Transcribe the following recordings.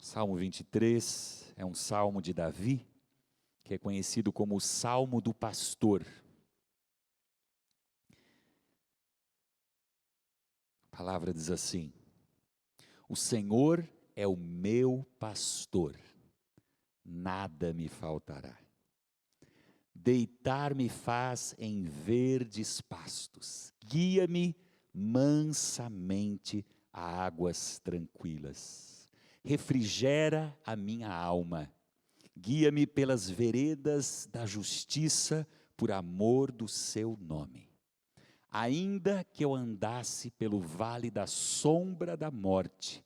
Salmo 23 é um salmo de Davi, que é conhecido como o Salmo do Pastor. A palavra diz assim: o Senhor é o meu pastor, nada me faltará. Deitar-me faz em verdes pastos, guia-me mansamente a águas tranquilas. Refrigera a minha alma, guia-me pelas veredas da justiça, por amor do seu nome. Ainda que eu andasse pelo vale da sombra da morte,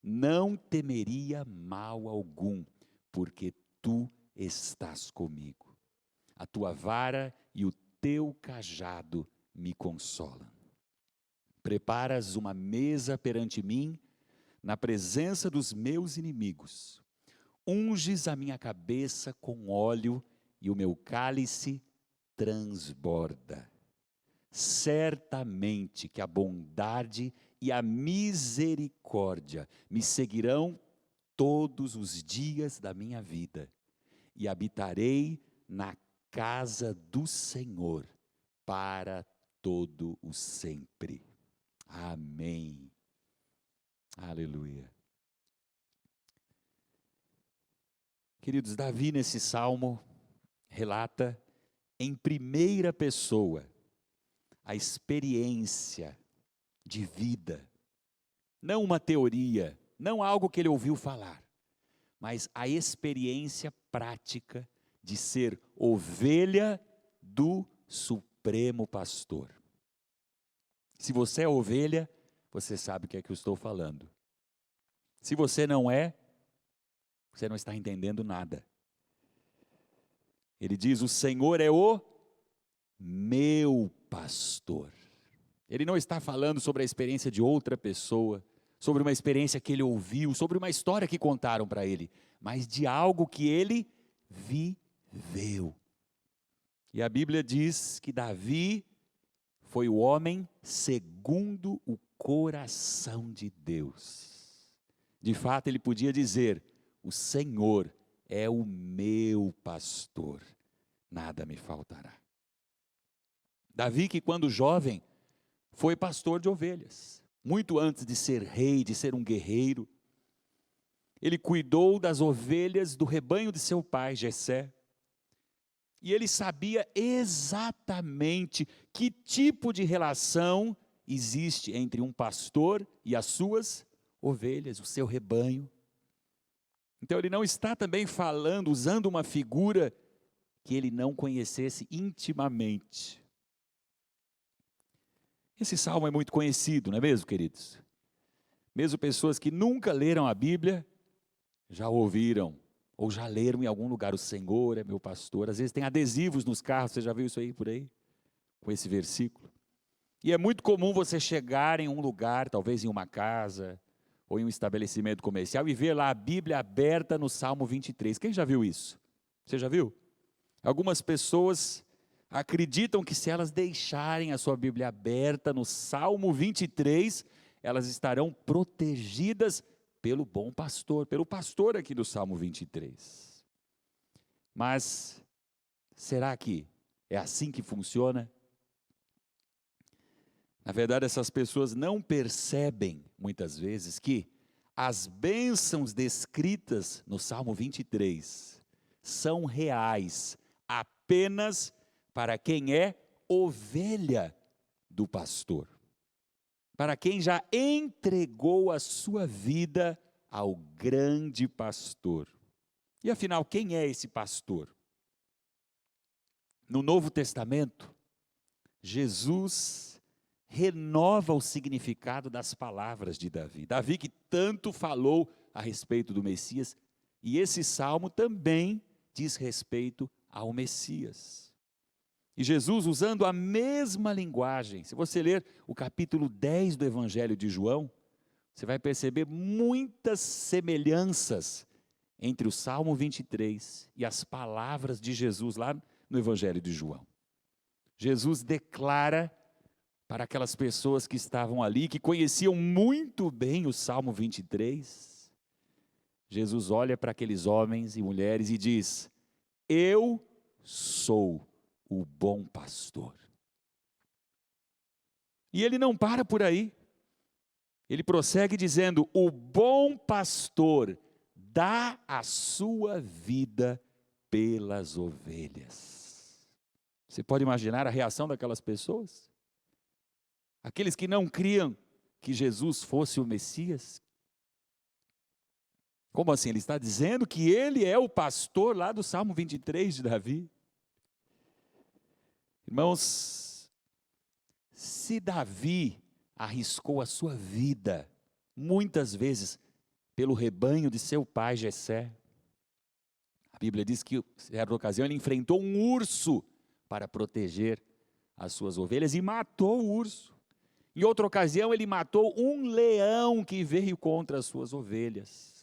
não temeria mal algum, porque tu estás comigo. A tua vara e o teu cajado me consolam. Preparas uma mesa perante mim, na presença dos meus inimigos. Unges a minha cabeça com óleo e o meu cálice transborda. Certamente que a bondade e a misericórdia me seguirão todos os dias da minha vida, e habitarei na casa do Senhor para todo o sempre. Amém. Aleluia. Queridos, Davi nesse salmo relata em primeira pessoa a experiência de vida, não uma teoria, não algo que ele ouviu falar, mas a experiência prática de ser ovelha do Supremo Pastor. Se você é ovelha, você sabe o que é que eu estou falando. Se você não é, você não está entendendo nada. Ele diz: o Senhor é o meu pastor. Ele não está falando sobre a experiência de outra pessoa, sobre uma experiência que ele ouviu, sobre uma história que contaram para ele, mas de algo que ele viveu. E a Bíblia diz que Davi foi o homem segundo o coração de Deus. De fato, ele podia dizer: o Senhor é o meu pastor, nada me faltará. Davi, que quando jovem, foi pastor de ovelhas, muito antes de ser rei, de ser um guerreiro. Ele cuidou das ovelhas do rebanho de seu pai, Jessé, e ele sabia exatamente que tipo de relação existe entre um pastor e as suas ovelhas, o seu rebanho. Então ele não está também falando, usando uma figura que ele não conhecesse intimamente. Esse salmo é muito conhecido, não é mesmo, queridos? Mesmo pessoas que nunca leram a Bíblia, já ouviram, ou já leram em algum lugar: o Senhor é meu pastor. Às vezes tem adesivos nos carros, você já viu isso aí por aí? Com esse versículo. E é muito comum você chegar em um lugar, talvez em uma casa, ou em um estabelecimento comercial, e ver lá a Bíblia aberta no Salmo 23. Quem já viu isso? Você já viu? Algumas pessoas acreditam que se elas deixarem a sua Bíblia aberta no Salmo 23, elas estarão protegidas pelo bom pastor, pelo pastor aqui do Salmo 23. Mas será que é assim que funciona? Na verdade, essas pessoas não percebem, muitas vezes, que as bênçãos descritas no Salmo 23 são reais apenas para quem é ovelha do pastor, para quem já entregou a sua vida ao grande pastor. E afinal, quem é esse pastor? No Novo Testamento, Jesus renova o significado das palavras de Davi. Davi que tanto falou a respeito do Messias, e esse salmo também diz respeito ao Messias. E Jesus, usando a mesma linguagem, se você ler o capítulo 10 do Evangelho de João, você vai perceber muitas semelhanças entre o Salmo 23 e as palavras de Jesus lá no Evangelho de João. Jesus declara para aquelas pessoas que estavam ali, que conheciam muito bem o Salmo 23, Jesus olha para aqueles homens e mulheres e diz: eu sou o bom pastor. E ele não para por aí. Ele prossegue dizendo: o bom pastor dá a sua vida pelas ovelhas. Você pode imaginar a reação daquelas pessoas? Aqueles que não criam que Jesus fosse o Messias. Como assim? Ele está dizendo que ele é o pastor lá do Salmo 23 de Davi. Irmãos, se Davi arriscou a sua vida, muitas vezes, pelo rebanho de seu pai Jessé, a Bíblia diz que, em certa ocasião, ele enfrentou um urso para proteger as suas ovelhas e matou o urso. Em outra ocasião, ele matou um leão que veio contra as suas ovelhas.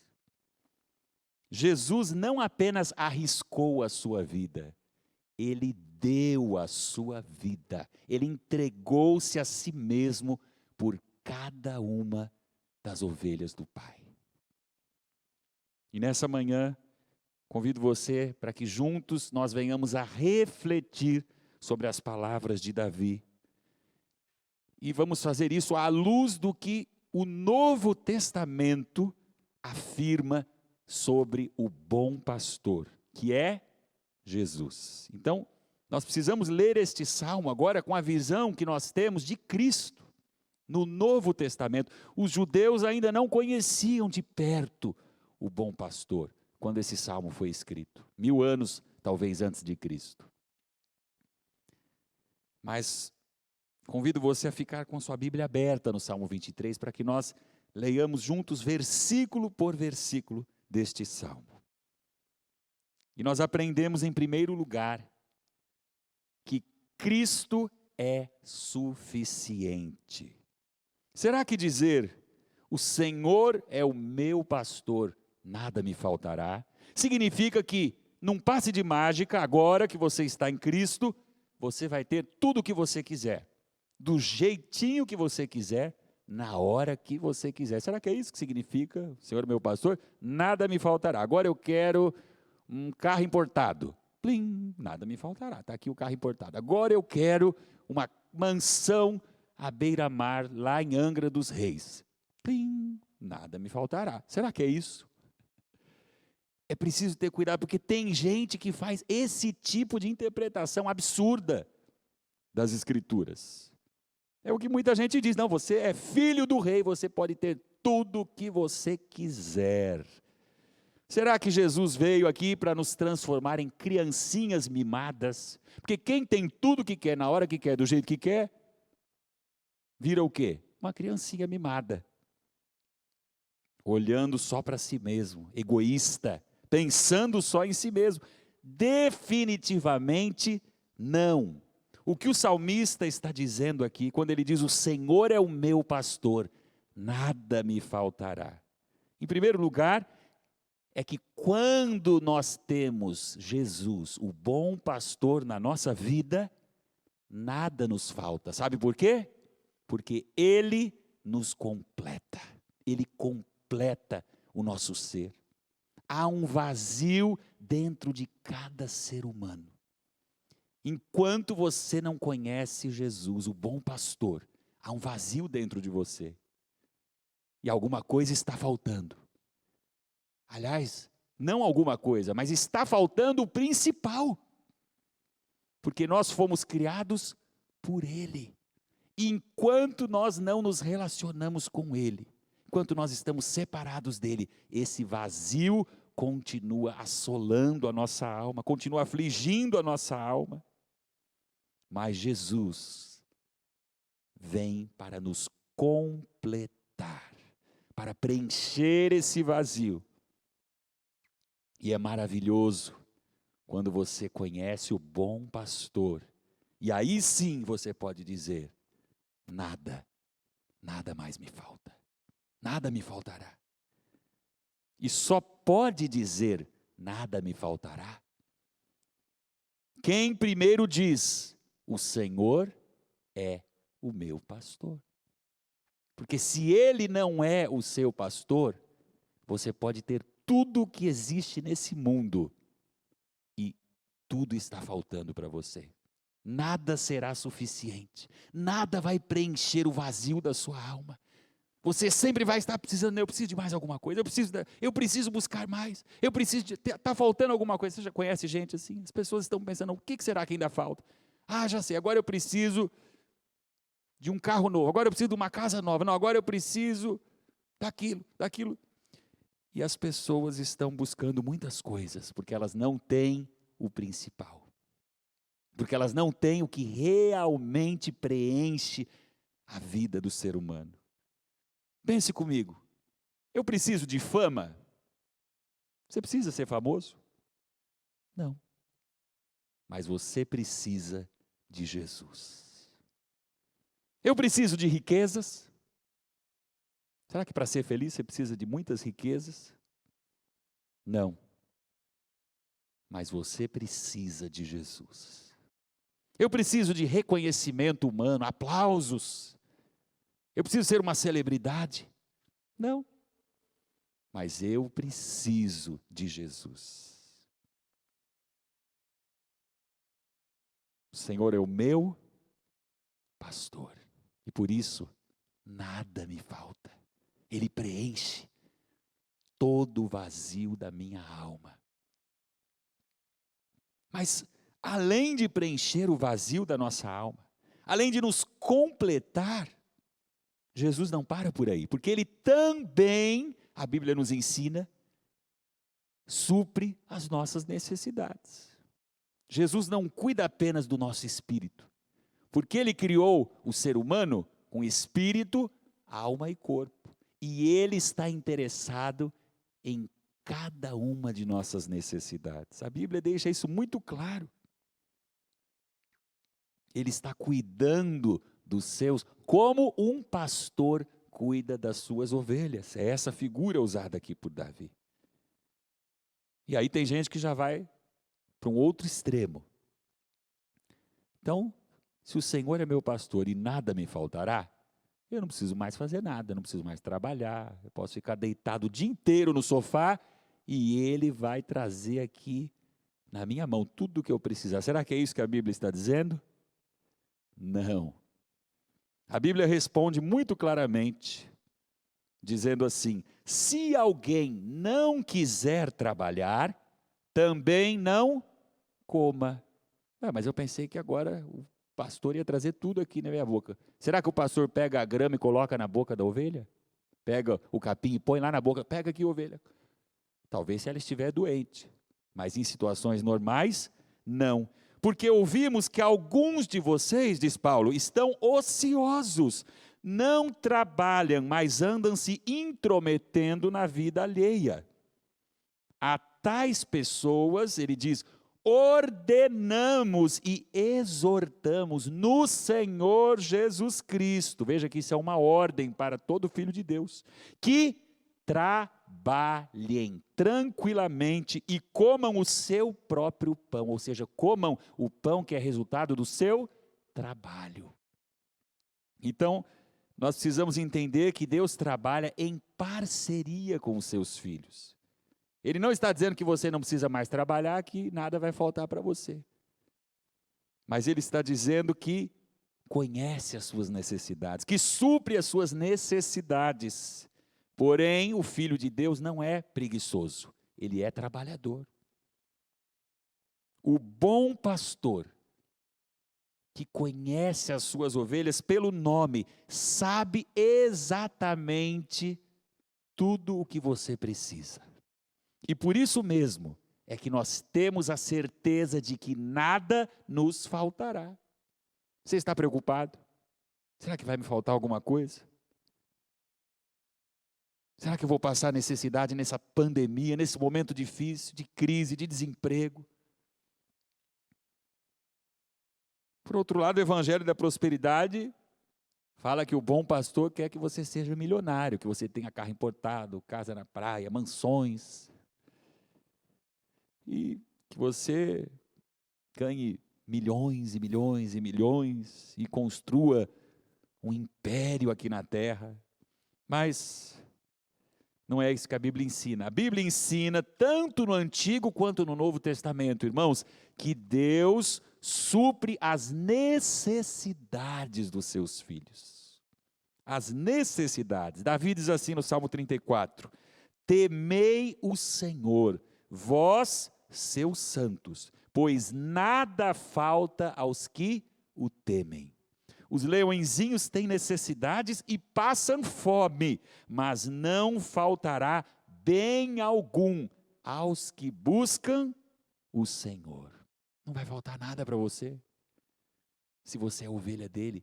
Jesus não apenas arriscou a sua vida, ele deu a sua vida, ele entregou-se a si mesmo por cada uma das ovelhas do Pai. E nessa manhã, convido você para que juntos nós venhamos a refletir sobre as palavras de Davi. E vamos fazer isso à luz do que o Novo Testamento afirma sobre o bom pastor, que é Jesus. Então, nós precisamos ler este salmo agora com a visão que nós temos de Cristo no Novo Testamento. Os judeus ainda não conheciam de perto o bom pastor quando esse salmo foi escrito, 1000 anos talvez antes de Cristo. Mas convido você a ficar com sua Bíblia aberta no Salmo 23 para que nós leiamos juntos versículo por versículo deste salmo. E nós aprendemos em primeiro lugar que Cristo é suficiente. Será que dizer o Senhor é o meu pastor, nada me faltará, significa que num passe de mágica, agora que você está em Cristo, você vai ter tudo o que você quiser, do jeitinho que você quiser, na hora que você quiser? Será que é isso que significa, Senhor meu pastor? Nada me faltará. Agora eu quero um carro importado. Plim, nada me faltará, está aqui o carro importado. Agora eu quero uma mansão à beira-mar, lá em Angra dos Reis. Plim, nada me faltará. Será que é isso? É preciso ter cuidado, porque tem gente que faz esse tipo de interpretação absurda das Escrituras. É o que muita gente diz: não, você é filho do rei, você pode ter tudo o que você quiser. Será que Jesus veio aqui para nos transformar em criancinhas mimadas? Porque quem tem tudo o que quer, na hora que quer, do jeito que quer, vira o quê? Uma criancinha mimada. Olhando só para si mesmo, egoísta, pensando só em si mesmo. Definitivamente não. O que o salmista está dizendo aqui, quando ele diz: o Senhor é o meu pastor, nada me faltará. Em primeiro lugar, é que quando nós temos Jesus, o bom pastor, na nossa vida, nada nos falta. Sabe por quê? Porque Ele nos completa. Ele completa o nosso ser. Há um vazio dentro de cada ser humano. Enquanto você não conhece Jesus, o bom pastor, há um vazio dentro de você. E alguma coisa está faltando. Aliás, não alguma coisa, mas está faltando o principal. Porque nós fomos criados por Ele. E enquanto nós não nos relacionamos com Ele, enquanto nós estamos separados dEle, esse vazio continua assolando a nossa alma, continua afligindo a nossa alma. Mas Jesus vem para nos completar, para preencher esse vazio. E é maravilhoso quando você conhece o bom pastor. E aí sim você pode dizer: nada mais me falta. Nada me faltará. E só pode dizer: nada me faltará quem primeiro diz: o Senhor é o meu pastor. Porque se Ele não é o seu pastor, você pode ter tudo que existe nesse mundo e tudo está faltando para você. Nada será suficiente, nada vai preencher o vazio da sua alma. Você sempre vai estar precisando, eu preciso de mais alguma coisa, eu preciso buscar mais, está faltando alguma coisa. Você já conhece gente assim? As pessoas estão pensando, o que será que ainda falta? Ah, já sei, agora eu preciso de um carro novo, agora eu preciso de uma casa nova, não, agora eu preciso daquilo. E as pessoas estão buscando muitas coisas, porque elas não têm o principal. Porque elas não têm o que realmente preenche a vida do ser humano. Pense comigo, eu preciso de fama? Você precisa ser famoso? Não. Mas você precisa de Jesus. Eu preciso de riquezas? Será que para ser feliz você precisa de muitas riquezas? Não. Mas você precisa de Jesus. Eu preciso de reconhecimento humano, aplausos. Eu preciso ser uma celebridade? Não. Mas eu preciso de Jesus. O Senhor é o meu pastor. E por isso, nada me falta. Ele preenche todo o vazio da minha alma. Mas, além de preencher o vazio da nossa alma, além de nos completar, Jesus não para por aí, porque Ele também, a Bíblia nos ensina, supre as nossas necessidades. Jesus não cuida apenas do nosso espírito, porque Ele criou o ser humano com espírito, alma e corpo, e Ele está interessado em cada uma de nossas necessidades. A Bíblia deixa isso muito claro. Ele está cuidando dos seus, como um pastor cuida das suas ovelhas. É essa figura usada aqui por Davi. E aí tem gente que já vai para um outro extremo. Então, se o Senhor é meu pastor e nada me faltará, eu não preciso mais fazer nada, não preciso mais trabalhar, eu posso ficar deitado o dia inteiro no sofá e Ele vai trazer aqui na minha mão tudo o que eu precisar. Será que é isso que a Bíblia está dizendo? Não. A Bíblia responde muito claramente, dizendo assim: se alguém não quiser trabalhar, também não coma. Mas eu pensei que agora o pastor ia trazer tudo aqui na minha boca. Será que o pastor pega a grama e coloca na boca da ovelha? Pega o capim e põe lá na boca, pega aqui, ovelha. Talvez se ela estiver doente, mas em situações normais, não. Porque ouvimos que alguns de vocês, diz Paulo, estão ociosos, não trabalham, mas andam se intrometendo na vida alheia. A tais pessoas, ele diz, ordenamos e exortamos no Senhor Jesus Cristo. Veja que isso é uma ordem para todo filho de Deus, que trabalhem tranquilamente e comam o seu próprio pão, ou seja, comam o pão que é resultado do seu trabalho. Então, nós precisamos entender que Deus trabalha em parceria com os seus filhos. Ele não está dizendo que você não precisa mais trabalhar, que nada vai faltar para você. Mas Ele está dizendo que conhece as suas necessidades, que supre as suas necessidades. Porém, o Filho de Deus não é preguiçoso, ele é trabalhador. O bom pastor, que conhece as suas ovelhas pelo nome, sabe exatamente tudo o que você precisa. E por isso mesmo é que nós temos a certeza de que nada nos faltará. Você está preocupado? Será que vai me faltar alguma coisa? Será que eu vou passar necessidade nessa pandemia, nesse momento difícil, de crise, de desemprego? Por outro lado, o Evangelho da Prosperidade fala que o bom pastor quer que você seja milionário, que você tenha carro importado, casa na praia, mansões. E que você ganhe milhões e milhões e milhões e construa um império aqui na terra. Mas Não é isso que a Bíblia ensina. A Bíblia ensina, tanto no Antigo quanto no Novo Testamento, irmãos, que Deus supre as necessidades dos seus filhos. As necessidades. Davi diz assim no Salmo 34, temei o Senhor, vós, seus santos, pois nada falta aos que o temem. Os leõezinhos têm necessidades e passam fome, mas não faltará bem algum aos que buscam o Senhor. Não vai faltar nada para você, se você é ovelha dele.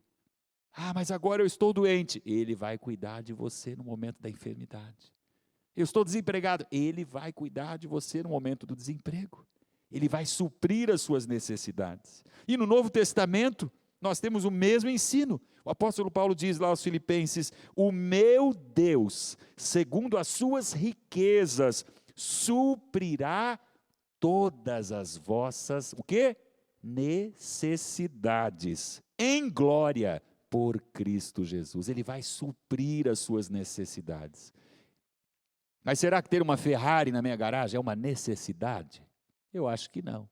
Ah, mas agora eu estou doente. Ele vai cuidar de você no momento da enfermidade. Eu estou desempregado. Ele vai cuidar de você no momento do desemprego. Ele vai suprir as suas necessidades. E no Novo Testamento, nós temos o mesmo ensino. O apóstolo Paulo diz lá aos Filipenses, o meu Deus, segundo as suas riquezas, suprirá todas as vossas, o quê? Necessidades, em glória, por Cristo Jesus. Ele vai suprir as suas necessidades. Mas será que ter uma Ferrari na minha garagem é uma necessidade? Eu acho que não.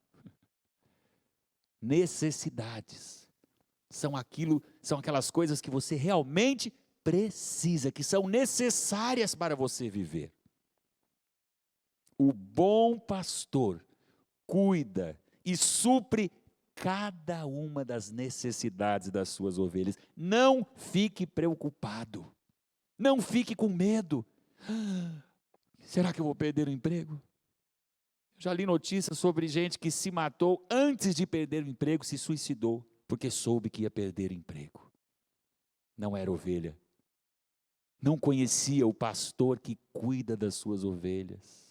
Necessidades são aquelas coisas que você realmente precisa, que são necessárias para você viver. O bom pastor cuida e supre cada uma das necessidades das suas ovelhas. Não fique preocupado, não fique com medo. Será que eu vou perder o emprego? Já li notícias sobre gente que se matou antes de perder o emprego, se suicidou, porque soube que ia perder o emprego. Não era ovelha. Não conhecia o pastor que cuida das suas ovelhas.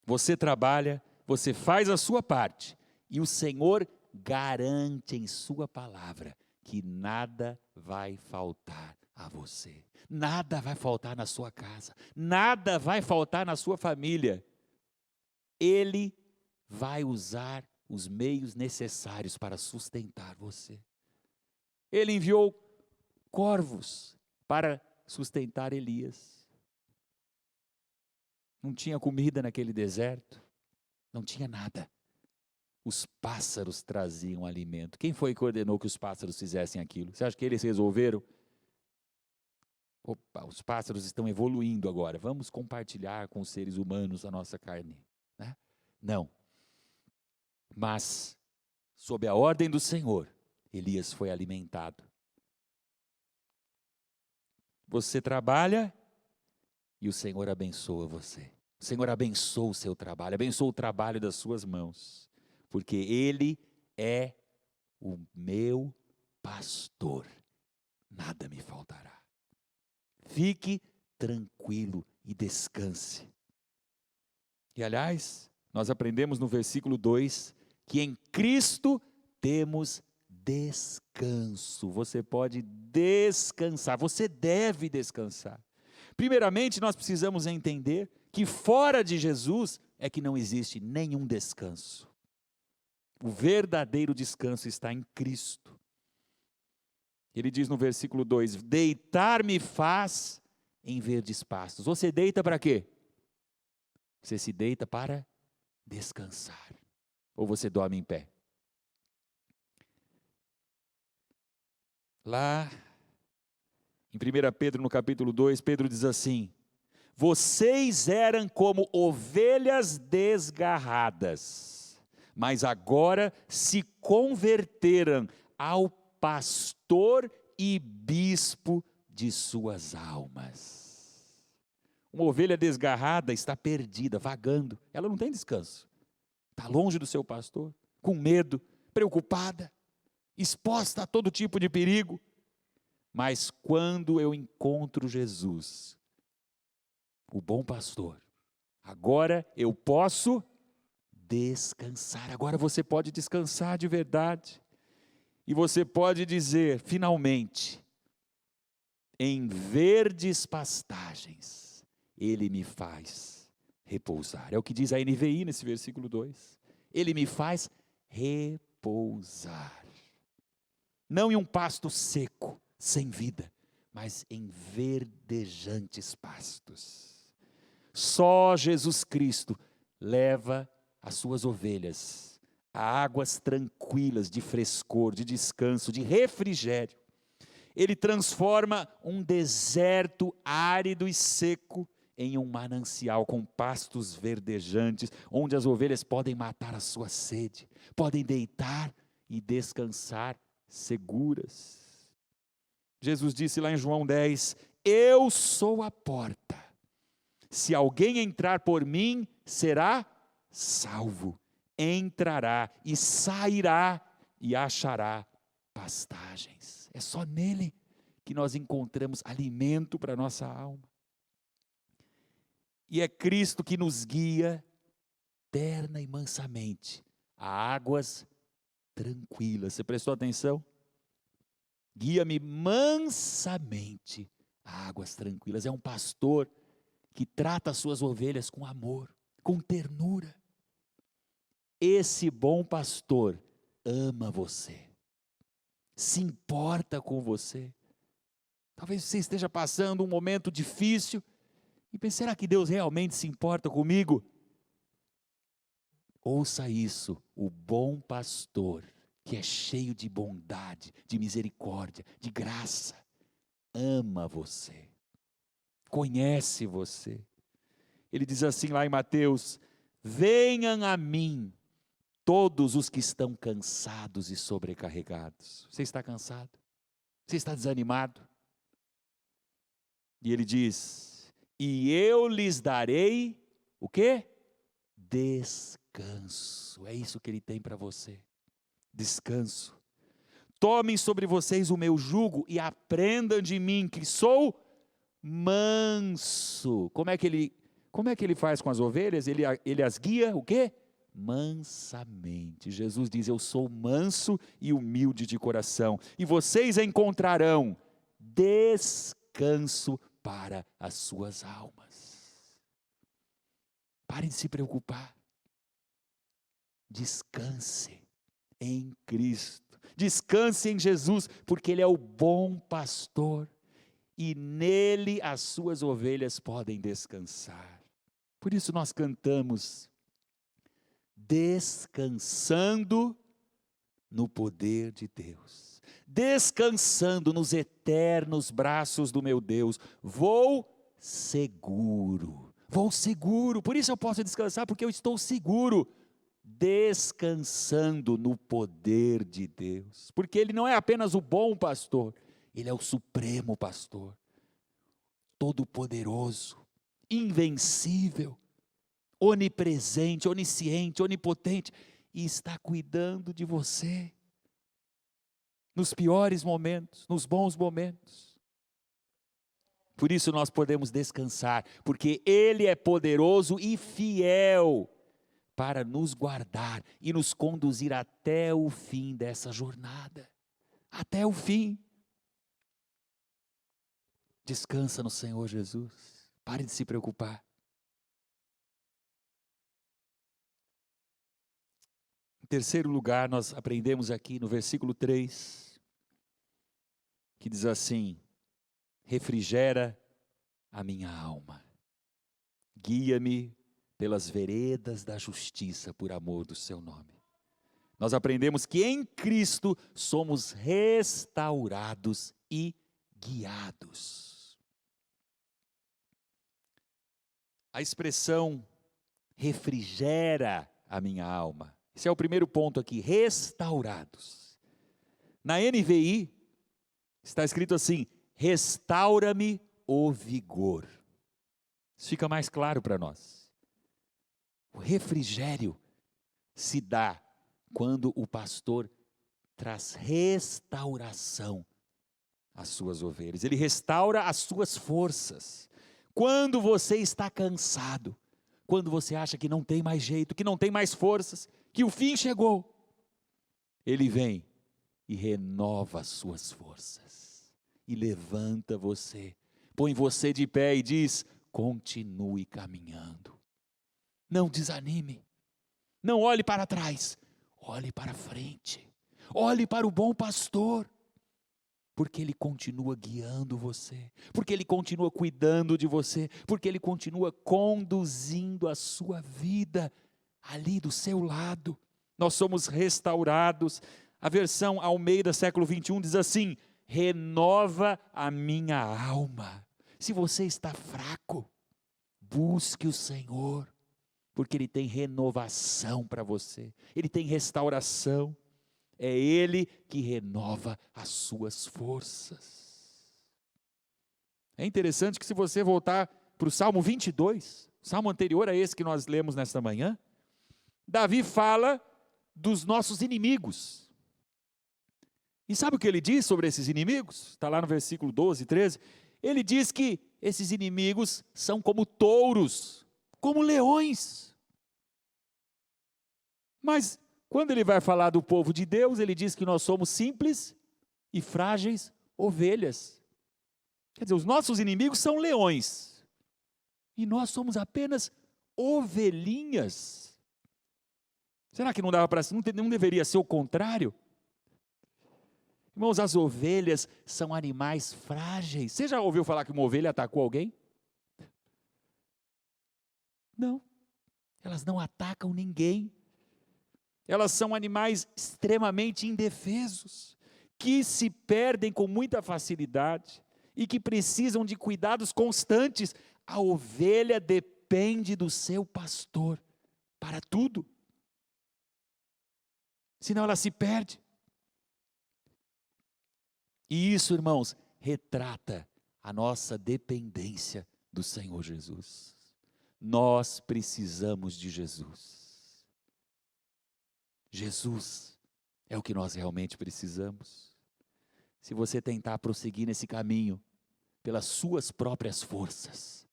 Você trabalha, você faz a sua parte, e o Senhor garante em sua palavra que nada vai faltar a você. Nada vai faltar na sua casa, nada vai faltar na sua família. Ele vai usar os meios necessários para sustentar você. Ele enviou corvos para sustentar Elias. Não tinha comida naquele deserto, não tinha nada. Os pássaros traziam alimento. Quem foi que ordenou que os pássaros fizessem aquilo? Você acha que eles resolveram? Opa, os pássaros estão evoluindo agora, vamos compartilhar com os seres humanos a nossa carne, né? Não. Mas, sob a ordem do Senhor, Elias foi alimentado. Você trabalha e o Senhor abençoa você. O Senhor abençoa o seu trabalho, abençoa o trabalho das suas mãos, porque Ele é o meu pastor, nada me faltará. Fique tranquilo e descanse. E aliás, nós aprendemos no versículo 2, que em Cristo temos descanso. Você pode descansar, você deve descansar. Primeiramente, nós precisamos entender que fora de Jesus é que não existe nenhum descanso. O verdadeiro descanso está em Cristo. Ele diz no versículo 2, deitar-me faz em verdes pastos. Você deita para quê? Você se deita para descansar. Ou você dorme em pé? Lá em 1 Pedro, no capítulo 2, Pedro diz assim, vocês eram como ovelhas desgarradas, mas agora se converteram ao pastor e bispo de suas almas. Uma ovelha desgarrada está perdida, vagando, ela não tem descanso, está longe do seu pastor, com medo, preocupada, exposta a todo tipo de perigo. Mas quando eu encontro Jesus, o bom pastor, agora eu posso descansar. Agora você pode descansar de verdade. E você pode dizer, finalmente, em verdes pastagens, Ele me faz repousar. É o que diz a NVI nesse versículo 2. Ele me faz repousar. Não em um pasto seco, sem vida, mas em verdejantes pastos. Só Jesus Cristo leva as suas ovelhas a águas tranquilas, de frescor, de descanso, de refrigério. Ele transforma um deserto árido e seco em um manancial com pastos verdejantes, onde as ovelhas podem matar a sua sede, podem deitar e descansar seguras. Jesus disse lá em João 10, eu sou a porta. Se alguém entrar por mim, será salvo. Entrará e sairá e achará pastagens. É só nele que nós encontramos alimento para a nossa alma. E é Cristo que nos guia terna e mansamente a águas tranquilas. Você prestou atenção? Guia-me mansamente a águas tranquilas. É um pastor que trata as suas ovelhas com amor, com ternura. Esse bom pastor ama você, se importa com você. Talvez você esteja passando um momento difícil e pense, será que Deus realmente se importa comigo? Ouça isso, o bom pastor, que é cheio de bondade, de misericórdia, de graça, ama você, conhece você. Ele diz assim lá em Mateus, venham a mim, todos os que estão cansados e sobrecarregados. Você está cansado? Você está desanimado? E ele diz, e eu lhes darei, o quê? Descanso. É isso que ele tem para você, descanso. Tomem sobre vocês o meu jugo e aprendam de mim, que sou manso. Como é que ele faz com as ovelhas? Ele as guia, o quê? Mansamente. Jesus diz, eu sou manso e humilde de coração, e vocês encontrarão descanso para as suas almas. Pare de se preocupar. Descanse em Cristo. Descanse em Jesus, porque Ele é o bom pastor, e nele as suas ovelhas podem descansar. Por isso nós cantamos, descansando no poder de Deus, descansando nos eternos braços do meu Deus, vou seguro, por isso eu posso descansar, porque eu estou seguro, descansando no poder de Deus, porque Ele não é apenas o bom pastor, Ele é o supremo pastor, todo-poderoso, invencível, onipresente, onisciente, onipotente, e está cuidando de você, nos piores momentos, nos bons momentos. Por isso nós podemos descansar, porque Ele é poderoso e fiel, para nos guardar e nos conduzir até o fim dessa jornada, até o fim. Descansa no Senhor Jesus, pare de se preocupar. Em terceiro lugar, nós aprendemos aqui no versículo 3, que diz assim, refrigera a minha alma, guia-me pelas veredas da justiça, por amor do seu nome. Nós aprendemos que em Cristo somos restaurados e guiados. A expressão refrigera a minha alma, esse é o primeiro ponto aqui, restaurados. Na NVI, está escrito assim, restaura-me o vigor. Isso fica mais claro para nós. O refrigério se dá quando o pastor traz restauração às suas ovelhas. Ele restaura as suas forças. Quando você está cansado, quando você acha que não tem mais jeito, que não tem mais forças, que o fim chegou, Ele vem e renova as suas forças, e levanta você, põe você de pé e diz, continue caminhando, não desanime, não olhe para trás, olhe para frente, olhe para o bom pastor, Porque Ele continua guiando você, porque Ele continua cuidando de você, porque Ele continua conduzindo a sua vida ali do seu lado. Nós somos restaurados. A versão Almeida século 21 diz assim: renova a minha alma. Se você está fraco, busque o Senhor, porque Ele tem renovação para você, Ele tem restauração. É Ele que renova as suas forças. É interessante que se você voltar para o Salmo 22, Salmo anterior a esse que nós lemos nesta manhã, Davi fala dos nossos inimigos. E sabe o que ele diz sobre esses inimigos? Está lá no versículo 12 e 13. Ele diz que esses inimigos são como touros, como leões. Mas quando ele vai falar do povo de Deus, ele diz que nós somos simples e frágeis ovelhas. Quer dizer, os nossos inimigos são leões, e nós somos apenas ovelhinhas. Será que não dava para, não deveria ser o contrário? Irmãos, as ovelhas são animais frágeis. Você já ouviu falar que uma ovelha atacou alguém? Não, elas não atacam ninguém. Elas são animais extremamente indefesos, que se perdem com muita facilidade e que precisam de cuidados constantes. A ovelha depende do seu pastor para tudo, senão ela se perde. E isso, irmãos, retrata a nossa dependência do Senhor Jesus. Nós precisamos de Jesus. Jesus é o que nós realmente precisamos. Se você tentar prosseguir nesse caminho pelas suas próprias forças,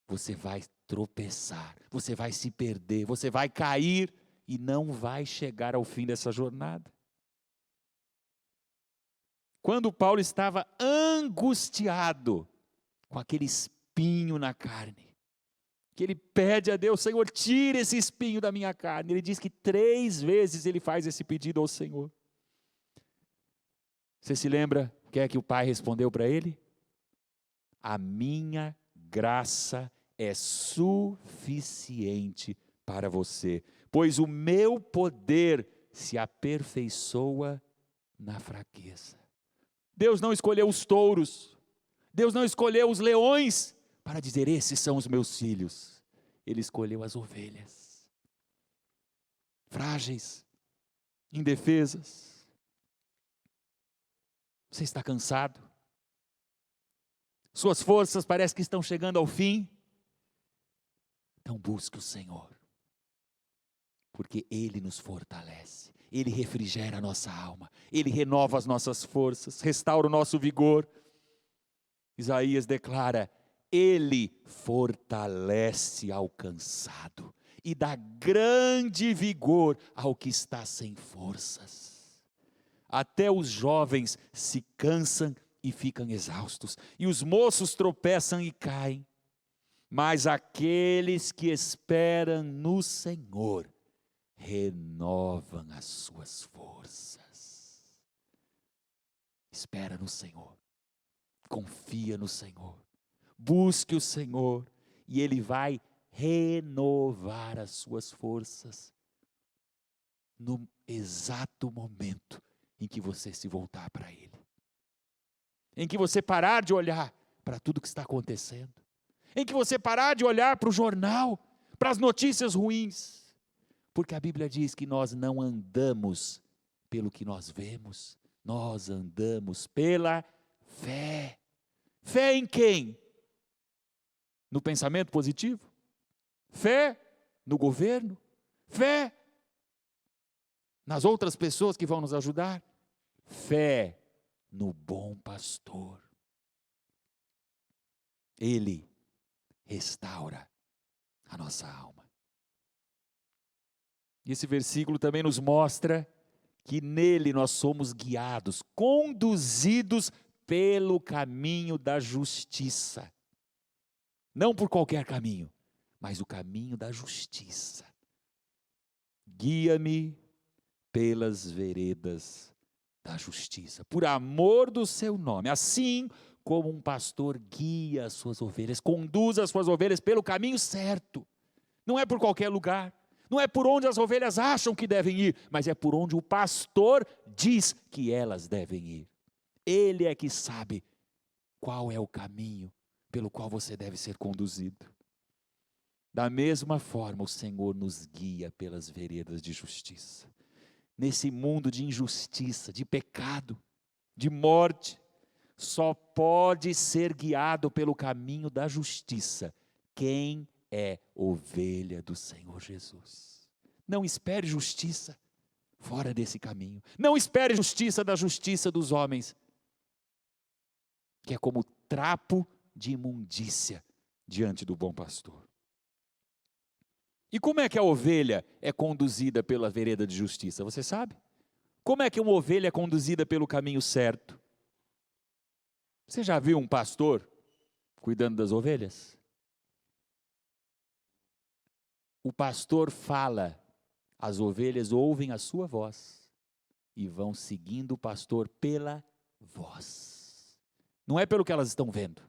você vai tropeçar, você vai se perder, você vai cair e não vai chegar ao fim dessa jornada. Quando Paulo estava angustiado com aquele espinho na carne, que ele pede a Deus: Senhor, tira esse espinho da minha carne. Ele diz que 3 vezes ele faz esse pedido ao Senhor. Você se lembra o que é que o Pai respondeu para ele? A minha graça é suficiente para você, pois o meu poder se aperfeiçoa na fraqueza. Deus não escolheu os touros, Deus não escolheu os leões para dizer: esses são os meus filhos. Ele escolheu as ovelhas, frágeis, indefesas. Você está cansado? Suas forças parecem que estão chegando ao fim? Então busque o Senhor, porque Ele nos fortalece, Ele refrigera a nossa alma, Ele renova as nossas forças, restaura o nosso vigor. Isaías declara: Ele fortalece ao cansado e dá grande vigor ao que está sem forças. Até os jovens se cansam e ficam exaustos, e os moços tropeçam e caem. Mas aqueles que esperam no Senhor renovam as suas forças. Espera no Senhor, confia no Senhor, busque o Senhor, e Ele vai renovar as suas forças no exato momento em que você se voltar para Ele, em que você parar de olhar para tudo que está acontecendo, em que você parar de olhar para o jornal, para as notícias ruins, porque a Bíblia diz que nós não andamos pelo que nós vemos, nós andamos pela fé. Fé em quem? No pensamento positivo? Fé no governo? Fé nas outras pessoas que vão nos ajudar? Fé no bom pastor. Ele restaura a nossa alma. Esse versículo também nos mostra que nele nós somos guiados, conduzidos pelo caminho da justiça. Não por qualquer caminho, mas o caminho da justiça. Guia-me pelas veredas da justiça, por amor do seu nome, assim como um pastor guia as suas ovelhas, conduz as suas ovelhas pelo caminho certo. Não é por qualquer lugar, não é por onde as ovelhas acham que devem ir, mas é por onde o pastor diz que elas devem ir. Ele é que sabe qual é o caminho pelo qual você deve ser conduzido. Da mesma forma, o Senhor nos guia pelas veredas de justiça. Nesse mundo de injustiça, de pecado, de morte, só pode ser guiado pelo caminho da justiça quem é ovelha do Senhor Jesus. Não espere justiça fora desse caminho. Não espere justiça da justiça dos homens, que é como trapo de imundícia diante do bom pastor. E como é que a ovelha é conduzida pela vereda de justiça? Você sabe? Como é que uma ovelha é conduzida pelo caminho certo? Você já viu um pastor cuidando das ovelhas? O pastor fala, as ovelhas ouvem a sua voz e vão seguindo o pastor pela voz. Não é pelo que elas estão vendo,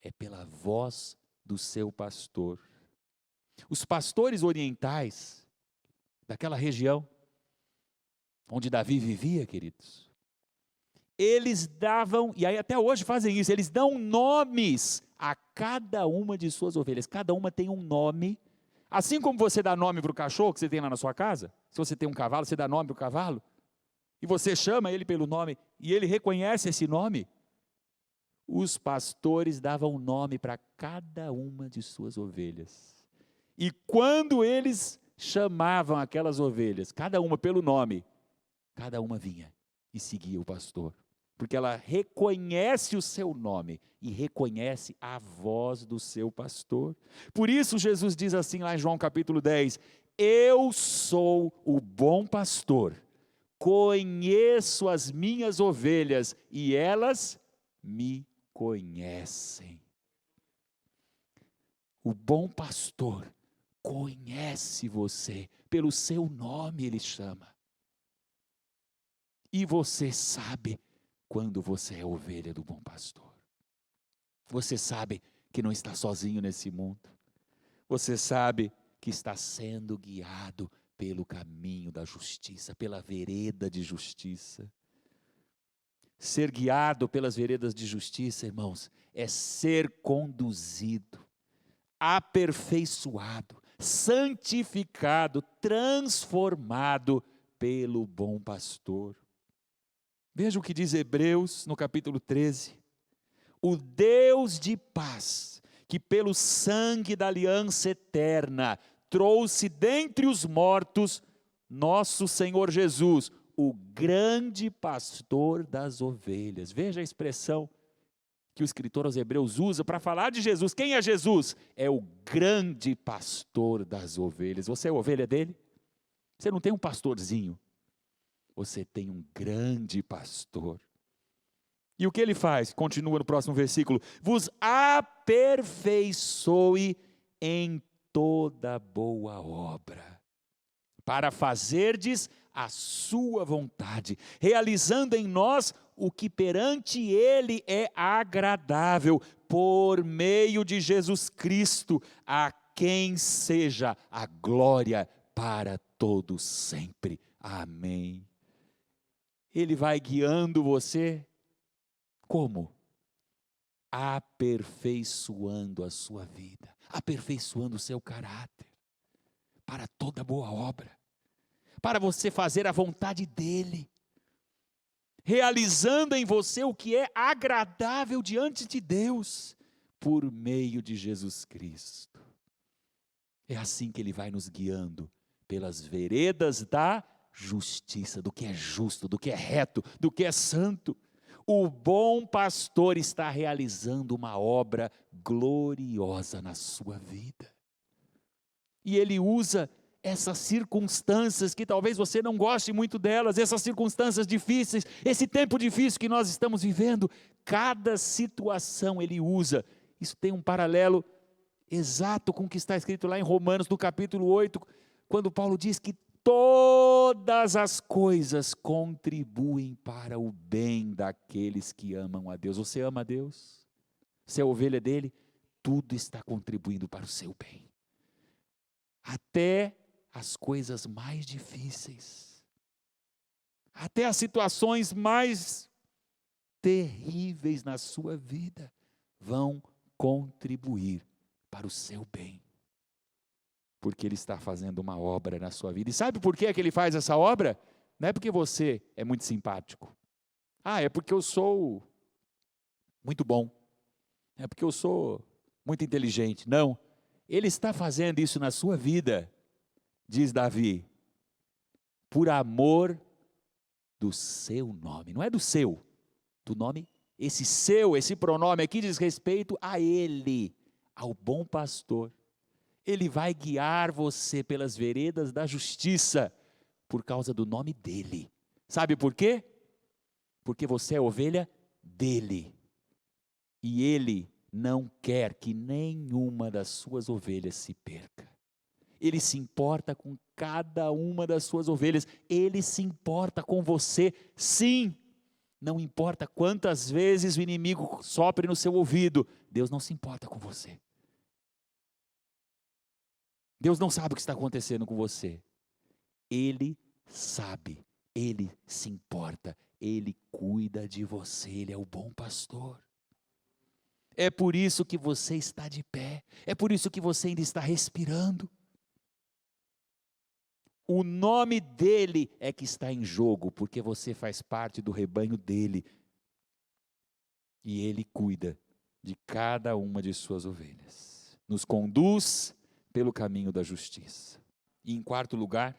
é pela voz do seu pastor. Os pastores orientais daquela região onde Davi vivia, queridos, eles davam, e aí até hoje fazem isso, eles dão nomes a cada uma de suas ovelhas. Cada uma tem um nome, assim como você dá nome para o cachorro que você tem lá na sua casa. Se você tem um cavalo, você dá nome para o cavalo, e você chama ele pelo nome, e ele reconhece esse nome. Os pastores davam nome para cada uma de suas ovelhas. E quando eles chamavam aquelas ovelhas, cada uma pelo nome, cada uma vinha e seguia o pastor, porque ela reconhece o seu nome e reconhece a voz do seu pastor. Por isso Jesus diz assim lá em João capítulo 10, eu sou o bom pastor, conheço as minhas ovelhas e elas me conhecem. O bom pastor conhece você, pelo seu nome ele chama. E você sabe quando você é ovelha do bom pastor. Você sabe que não está sozinho nesse mundo. Você sabe que está sendo guiado pelo caminho da justiça, pela vereda de justiça. Ser guiado pelas veredas de justiça, irmãos, é ser conduzido, aperfeiçoado, santificado, transformado pelo bom pastor. Veja o que diz Hebreus no capítulo 13. O Deus de paz, que pelo sangue da aliança eterna trouxe dentre os mortos nosso Senhor Jesus, o grande pastor das ovelhas. Veja a expressão que o escritor aos Hebreus usa para falar de Jesus. Quem é Jesus? É o grande pastor das ovelhas. Você é ovelha dele? Você não tem um pastorzinho, você tem um grande pastor. E o que ele faz? Continua no próximo versículo. Vos aperfeiçoe em toda boa obra, para fazerdes a sua vontade, realizando em nós o que perante ele é agradável, por meio de Jesus Cristo, a quem seja a glória para todos sempre. Amém. Ele vai guiando você, como? Aperfeiçoando a sua vida, aperfeiçoando o seu caráter, para toda boa obra, para você fazer a vontade dele, realizando em você o que é agradável diante de Deus, por meio de Jesus Cristo. É assim que ele vai nos guiando, pelas veredas da justiça, do que é justo, do que é reto, do que é santo. O bom pastor está realizando uma obra gloriosa na sua vida. E ele usa essas circunstâncias que talvez você não goste muito delas, essas circunstâncias difíceis, esse tempo difícil que nós estamos vivendo, cada situação ele usa. Isso tem um paralelo exato com o que está escrito lá em Romanos, no capítulo 8, quando Paulo diz que todas as coisas contribuem para o bem daqueles que amam a Deus. Você ama a Deus? Você é ovelha dele? Tudo está contribuindo para o seu bem. Até as coisas mais difíceis, até as situações mais terríveis na sua vida, vão contribuir para o seu bem. Porque Ele está fazendo uma obra na sua vida. E sabe por que é que Ele faz essa obra? Não é porque você é muito simpático. É porque eu sou muito bom. É porque eu sou muito inteligente. Não. Ele está fazendo isso na sua vida, diz Davi, por amor do seu nome. Não é do seu, do nome. Esse pronome aqui diz respeito a Ele, ao bom pastor. Ele vai guiar você pelas veredas da justiça, por causa do nome dEle. Sabe por quê? Porque você é ovelha dEle. E Ele não quer que nenhuma das suas ovelhas se perca. Ele se importa com cada uma das suas ovelhas. Ele se importa com você, sim. Não importa quantas vezes o inimigo sopre no seu ouvido, Deus não se importa com você. Deus não sabe o que está acontecendo com você. Ele sabe, Ele se importa, Ele cuida de você, Ele é o bom pastor. É por isso que você está de pé, é por isso que você ainda está respirando. O nome dEle é que está em jogo, porque você faz parte do rebanho dEle. E Ele cuida de cada uma de suas ovelhas. Nos conduz pelo caminho da justiça. E em quarto lugar,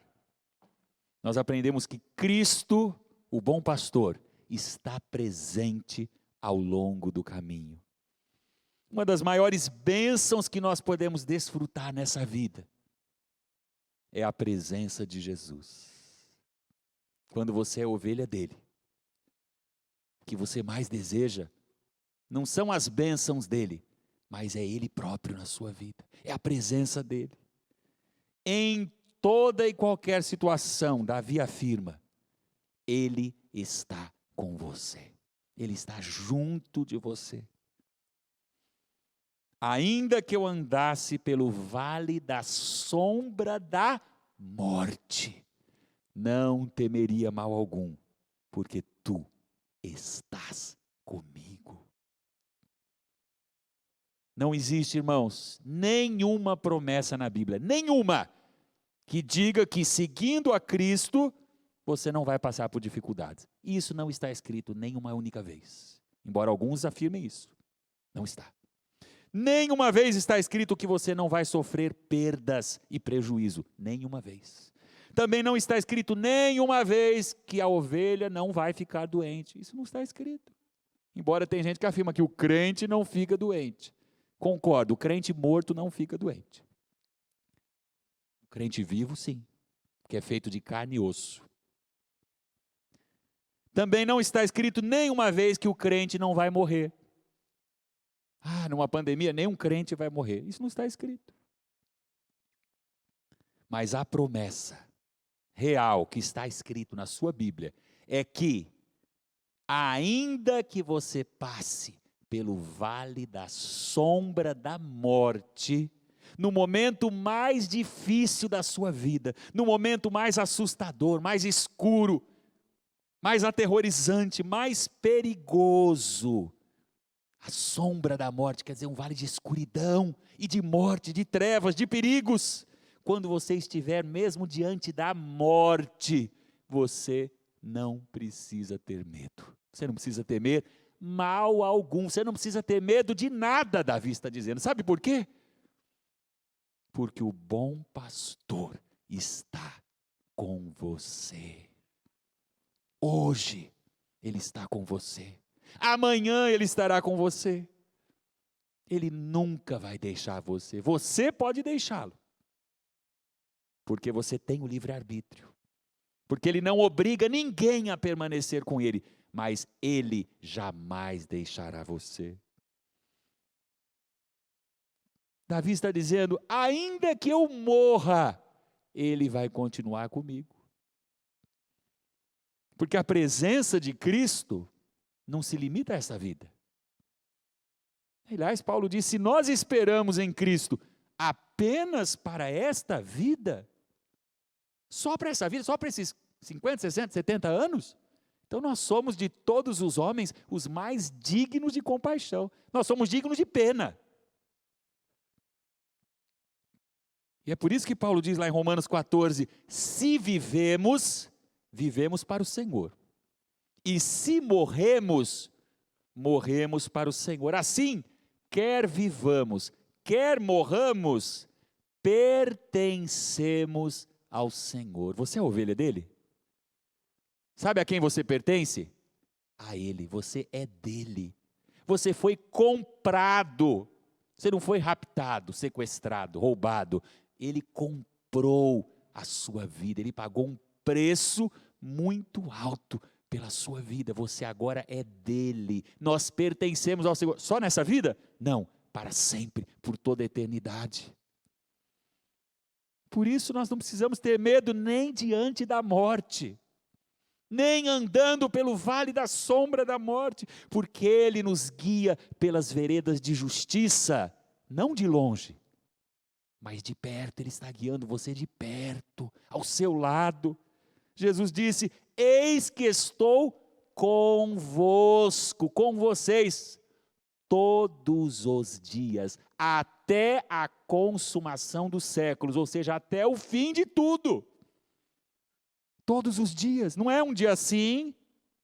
nós aprendemos que Cristo, o bom pastor, está presente ao longo do caminho. Uma das maiores bênçãos que nós podemos desfrutar nessa vida é a presença de Jesus. Quando você é ovelha dele, o que você mais deseja não são as bênçãos dele, mas é ele próprio na sua vida, é a presença dele. Em toda e qualquer situação, Davi afirma, ele está com você, ele está junto de você. Ainda que eu andasse pelo vale da sombra da morte, não temeria mal algum, porque tu estás comigo. Não existe, irmãos, nenhuma promessa na Bíblia, nenhuma, que diga que seguindo a Cristo, você não vai passar por dificuldades. Isso não está escrito nenhuma única vez, embora alguns afirmem isso, não está. Nenhuma vez está escrito que você não vai sofrer perdas e prejuízo, nenhuma vez. Também não está escrito nenhuma vez que a ovelha não vai ficar doente, isso não está escrito. Embora tem gente que afirma que o crente não fica doente. Concordo, o crente morto não fica doente. O crente vivo, sim, que é feito de carne e osso. Também não está escrito nenhuma vez que o crente não vai morrer. Numa pandemia, nenhum crente vai morrer. Isso não está escrito. Mas a promessa real que está escrito na sua Bíblia é que, ainda que você passe pelo vale da sombra da morte, no momento mais difícil da sua vida, no momento mais assustador, mais escuro, mais aterrorizante, mais perigoso, a sombra da morte, quer dizer, um vale de escuridão e de morte, de trevas, de perigos. Quando você estiver mesmo diante da morte, você não precisa ter medo. Você não precisa temer mal algum. Você não precisa ter medo de nada, Davi está dizendo. Sabe por quê? Porque o bom pastor está com você. Hoje, ele está com você. Amanhã ele estará com você. Ele nunca vai deixar você. Você pode deixá-lo. Porque você tem o livre-arbítrio. Porque ele não obriga ninguém a permanecer com ele. Mas ele jamais deixará você. Davi está dizendo, ainda que eu morra, Ele vai continuar comigo. Porque a presença de Cristo não se limita a essa vida. Aliás, Paulo diz, se nós esperamos em Cristo apenas para esta vida, só para essa vida, só para esses 50, 60, 70 anos, então nós somos de todos os homens os mais dignos de compaixão. Nós somos dignos de pena. E é por isso que Paulo diz lá em Romanos 14, se vivemos, vivemos para o Senhor. E se morremos, morremos para o Senhor. Assim, quer vivamos, quer morramos, pertencemos ao Senhor. Você é a ovelha dele? Sabe a quem você pertence? A Ele, você é dele. Você foi comprado. Você não foi raptado, sequestrado, roubado. Ele comprou a sua vida. Ele pagou um preço muito alto pela sua vida. Você agora é dele. Nós pertencemos ao Senhor. Só nessa vida? Não, para sempre, por toda a eternidade. Por isso nós não precisamos ter medo nem diante da morte, nem andando pelo vale da sombra da morte, porque Ele nos guia pelas veredas de justiça, não de longe, mas de perto. Ele está guiando você de perto, ao seu lado. Jesus disse, eis que estou convosco, com vocês, todos os dias, até a consumação dos séculos, ou seja, até o fim de tudo. Todos os dias, não é um dia assim,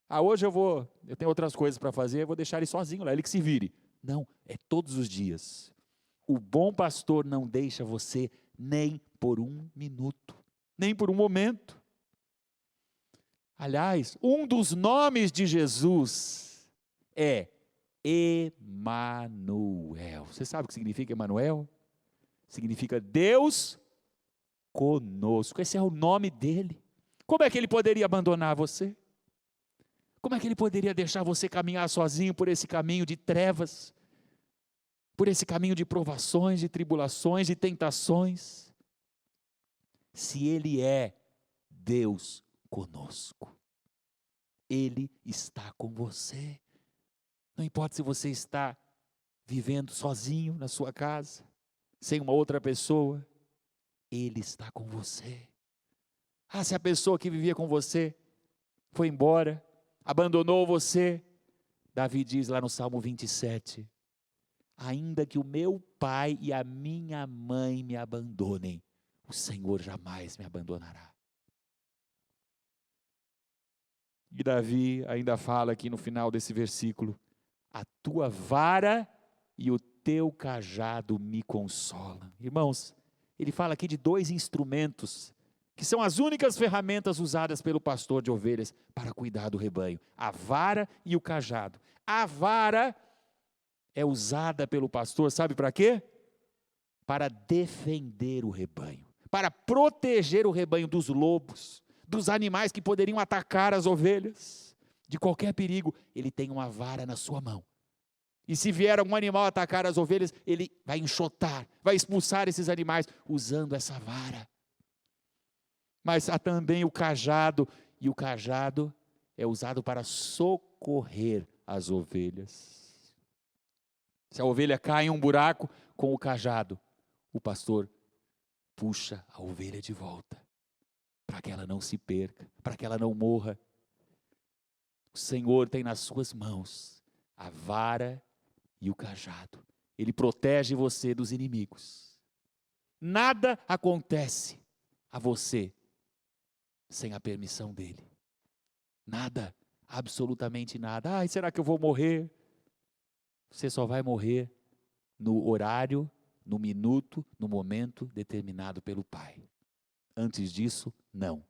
hoje eu tenho outras coisas para fazer, eu vou deixar ele sozinho lá, ele que se vire. Não, é todos os dias. O bom pastor não deixa você nem por um minuto, nem por um momento. Aliás, um dos nomes de Jesus é Emanuel. Você sabe o que significa Emanuel? Significa Deus conosco. Esse é o nome dele. Como é que ele poderia abandonar você? Como é que ele poderia deixar você caminhar sozinho por esse caminho de trevas? Por esse caminho de provações, de tribulações, de tentações? Se ele é Deus conosco, ele está com você. Não importa se você está vivendo sozinho na sua casa, sem uma outra pessoa, ele está com você. Se a pessoa que vivia com você foi embora, abandonou você, Davi diz lá no Salmo 27, ainda que o meu pai e a minha mãe me abandonem, o Senhor jamais me abandonará. E Davi ainda fala aqui no final desse versículo, a tua vara e o teu cajado me consolam. Irmãos, ele fala aqui de dois instrumentos, que são as únicas ferramentas usadas pelo pastor de ovelhas para cuidar do rebanho, a vara e o cajado. A vara é usada pelo pastor, sabe para quê? Para defender o rebanho, para proteger o rebanho dos lobos, dos animais que poderiam atacar as ovelhas, de qualquer perigo. Ele tem uma vara na sua mão, e se vier algum animal atacar as ovelhas, ele vai enxotar, vai expulsar esses animais usando essa vara. Mas há também o cajado, e o cajado é usado para socorrer as ovelhas. Se a ovelha cai em um buraco, com o cajado, o pastor puxa a ovelha de volta, para que ela não se perca, para que ela não morra. O Senhor tem nas suas mãos a vara e o cajado. Ele protege você dos inimigos. Nada acontece a você sem a permissão dele. Nada, absolutamente nada. Será que eu vou morrer? Você só vai morrer no horário, no minuto, no momento determinado pelo Pai. Antes disso, não.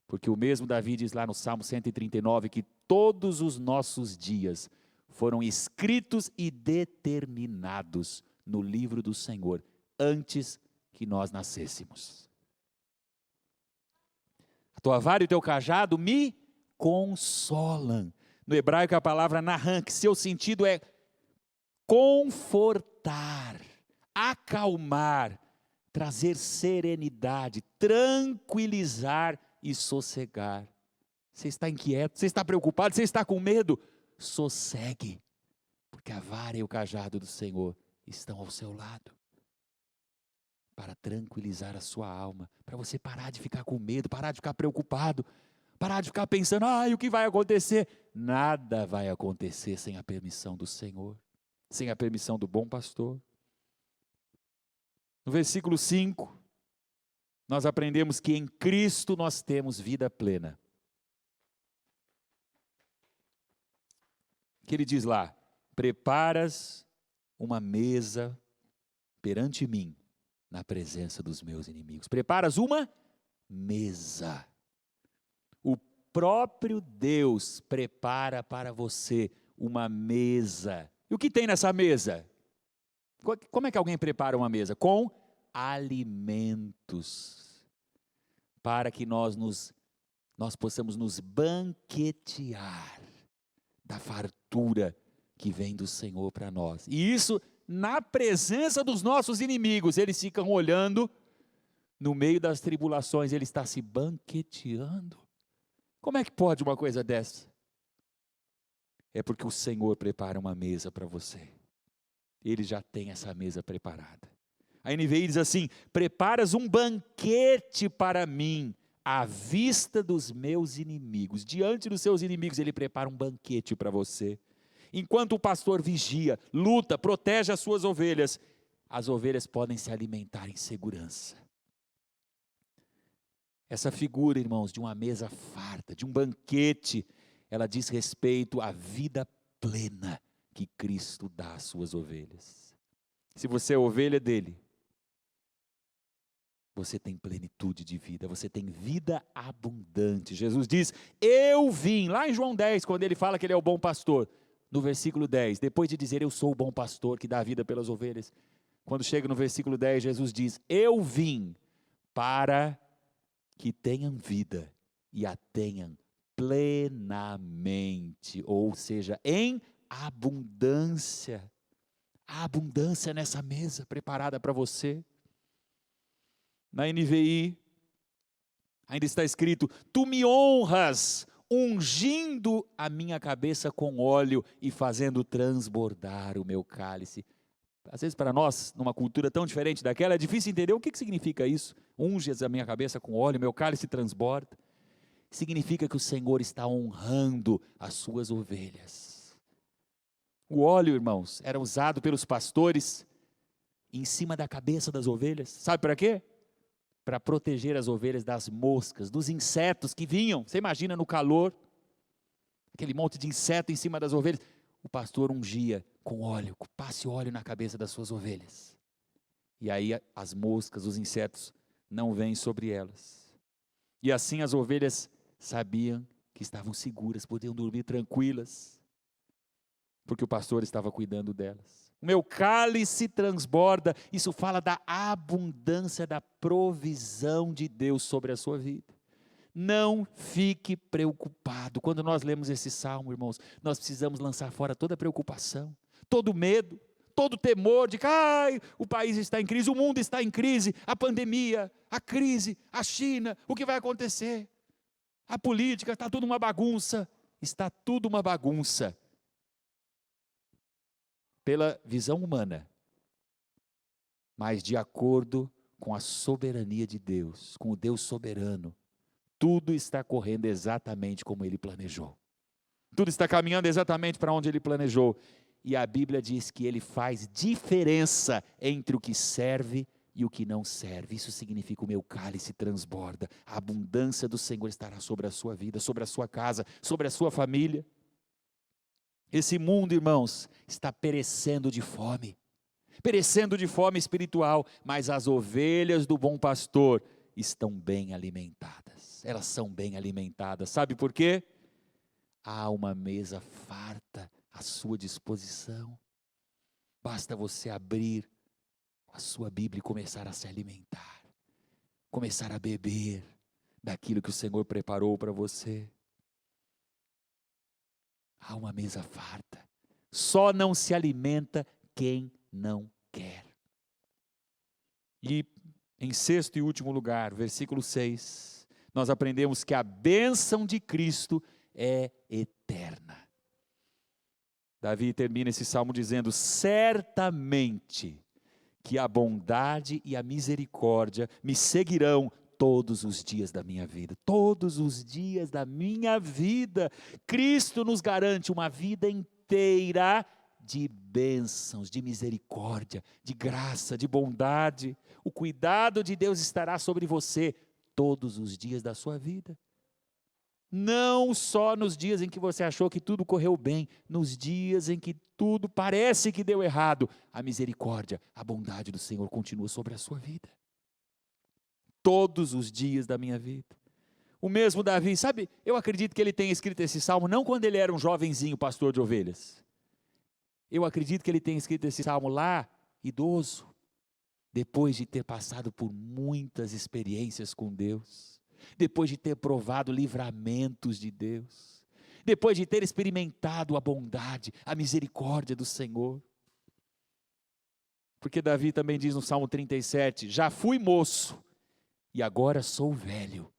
Porque o mesmo Davi diz lá no Salmo 139 que todos os nossos dias foram escritos e determinados no livro do Senhor, antes que nós nascêssemos. A tua vara e o teu cajado me consolam. No hebraico a palavra nahan, que seu sentido é confortar, acalmar, trazer serenidade, tranquilizar e sossegar. Você está inquieto, você está preocupado, você está com medo? Sossegue, porque a vara e o cajado do Senhor estão ao seu lado, para tranquilizar a sua alma, para você parar de ficar com medo, parar de ficar preocupado, parar de ficar pensando, o que vai acontecer? Nada vai acontecer sem a permissão do Senhor, sem a permissão do bom pastor. No versículo 5, nós aprendemos que em Cristo nós temos vida plena. Que ele diz lá, preparas uma mesa perante mim, na presença dos meus inimigos. Preparas uma mesa. O próprio Deus prepara para você uma mesa. E o que tem nessa mesa? Como é que alguém prepara uma mesa? Com alimentos. Para que nós possamos nos banquetear da fartura que vem do Senhor para nós. E isso na presença dos nossos inimigos. Eles ficam olhando, no meio das tribulações, ele está se banqueteando. Como é que pode uma coisa dessa? É porque o Senhor prepara uma mesa para você. Ele já tem essa mesa preparada. A NVI diz assim, preparas um banquete para mim, à vista dos meus inimigos. Diante dos seus inimigos, ele prepara um banquete para você. Enquanto o pastor vigia, luta, protege as suas ovelhas, as ovelhas podem se alimentar em segurança. Essa figura, irmãos, de uma mesa farta, de um banquete, ela diz respeito à vida plena que Cristo dá às suas ovelhas. Se você é ovelha dele, você tem plenitude de vida, você tem vida abundante. Jesus diz, eu vim, lá em João 10, quando ele fala que ele é o bom pastor, no versículo 10, depois de dizer, eu sou o bom pastor que dá a vida pelas ovelhas, quando chega no versículo 10, Jesus diz, eu vim para que tenham vida e a tenham plenamente, ou seja, em abundância. Há abundância nessa mesa preparada para você. Na NVI, ainda está escrito, tu me honras, ungindo a minha cabeça com óleo e fazendo transbordar o meu cálice. Às vezes para nós, numa cultura tão diferente daquela, é difícil entender o que significa isso. Unges a minha cabeça com óleo, meu cálice transborda. Significa que o Senhor está honrando as suas ovelhas. O óleo, irmãos, era usado pelos pastores em cima da cabeça das ovelhas. Sabe para quê? Para proteger as ovelhas das moscas, dos insetos que vinham. Você imagina no calor, aquele monte de inseto em cima das ovelhas. O pastor ungia com óleo, passe óleo na cabeça das suas ovelhas. E aí as moscas, os insetos não vêm sobre elas. E assim as ovelhas sabiam que estavam seguras, podiam dormir tranquilas, porque o pastor estava cuidando delas. O meu cálice transborda, isso fala da abundância da provisão de Deus sobre a sua vida. Não fique preocupado. Quando nós lemos esse salmo, irmãos, nós precisamos lançar fora toda preocupação, todo medo, todo temor de que o país está em crise, o mundo está em crise, a pandemia, a crise, a China, o que vai acontecer? A política, está tudo uma bagunça. Está tudo uma bagunça. Pela visão humana, mas de acordo com a soberania de Deus, com o Deus soberano, tudo está correndo exatamente como Ele planejou. Tudo está caminhando exatamente para onde Ele planejou. E a Bíblia diz que Ele faz diferença entre o que serve e o que não serve. Isso significa o meu cálice transborda. A abundância do Senhor estará sobre a sua vida, sobre a sua casa, sobre a sua família. Esse mundo, irmãos, está perecendo de fome espiritual, mas as ovelhas do bom pastor estão bem alimentadas, elas são bem alimentadas, sabe por quê? Há uma mesa farta à sua disposição, basta você abrir a sua Bíblia e começar a se alimentar, começar a beber daquilo que o Senhor preparou para você. Há uma mesa farta. Só não se alimenta quem não quer. E Em sexto e último lugar, versículo 6, nós aprendemos que a bênção de Cristo é eterna. Davi termina esse salmo dizendo: certamente que a bondade e a misericórdia me seguirão todos os dias da minha vida. Todos os dias da minha vida. Cristo nos garante uma vida inteira de bênçãos, de misericórdia, de graça, de bondade. O cuidado de Deus estará sobre você todos os dias da sua vida. Não só nos dias em que você achou que tudo correu bem, nos dias em que tudo parece que deu errado, a misericórdia, a bondade do Senhor continua sobre a sua vida. Todos os dias da minha vida. O mesmo Davi, sabe, eu acredito que ele tenha escrito esse salmo não quando ele era um jovenzinho pastor de ovelhas. Eu acredito que ele tenha escrito esse salmo lá, idoso, depois de ter passado por muitas experiências com Deus, depois de ter provado livramentos de Deus, depois de ter experimentado a bondade, a misericórdia do Senhor. Porque Davi também diz no Salmo 37, já fui moço e agora sou velho,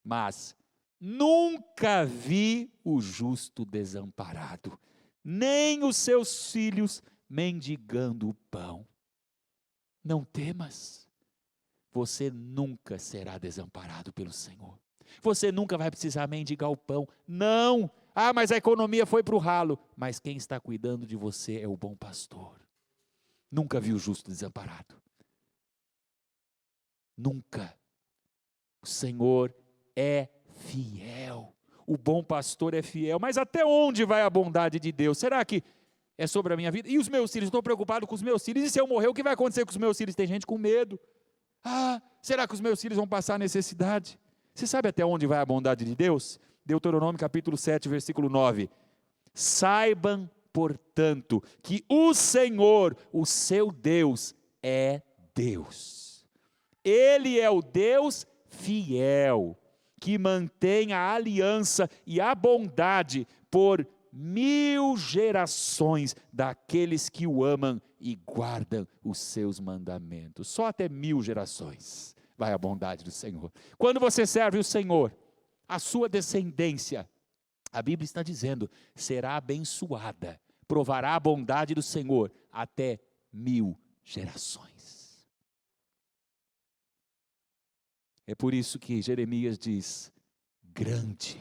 mas nunca vi o justo desamparado, nem os seus filhos mendigando o pão. Não temas, você nunca será desamparado pelo Senhor. Você nunca vai precisar mendigar o pão. Não! Ah, mas a economia foi para o ralo. Mas quem está cuidando de você é o bom pastor. Nunca vi o justo desamparado. Nunca. O Senhor é fiel. O bom pastor é fiel. Mas até onde vai a bondade de Deus? Será que é sobre a minha vida? E os meus filhos? Estou preocupado com os meus filhos. E se eu morrer, o que vai acontecer com os meus filhos? Tem gente com medo. Ah, será que os meus filhos vão passar necessidade? Você sabe até onde vai a bondade de Deus? Deuteronômio capítulo 7, versículo 9. Saibam, portanto, que o Senhor, o seu Deus, é Deus. Ele é o Deus fiel, que mantém a aliança e a bondade por 1000 gerações daqueles que o amam e guardam os seus mandamentos. Só até 1000 gerações vai a bondade do Senhor. Quando você serve o Senhor, a sua descendência, a Bíblia está dizendo, será abençoada, provará a bondade do Senhor até 1000 gerações. É por isso que Jeremias diz, grande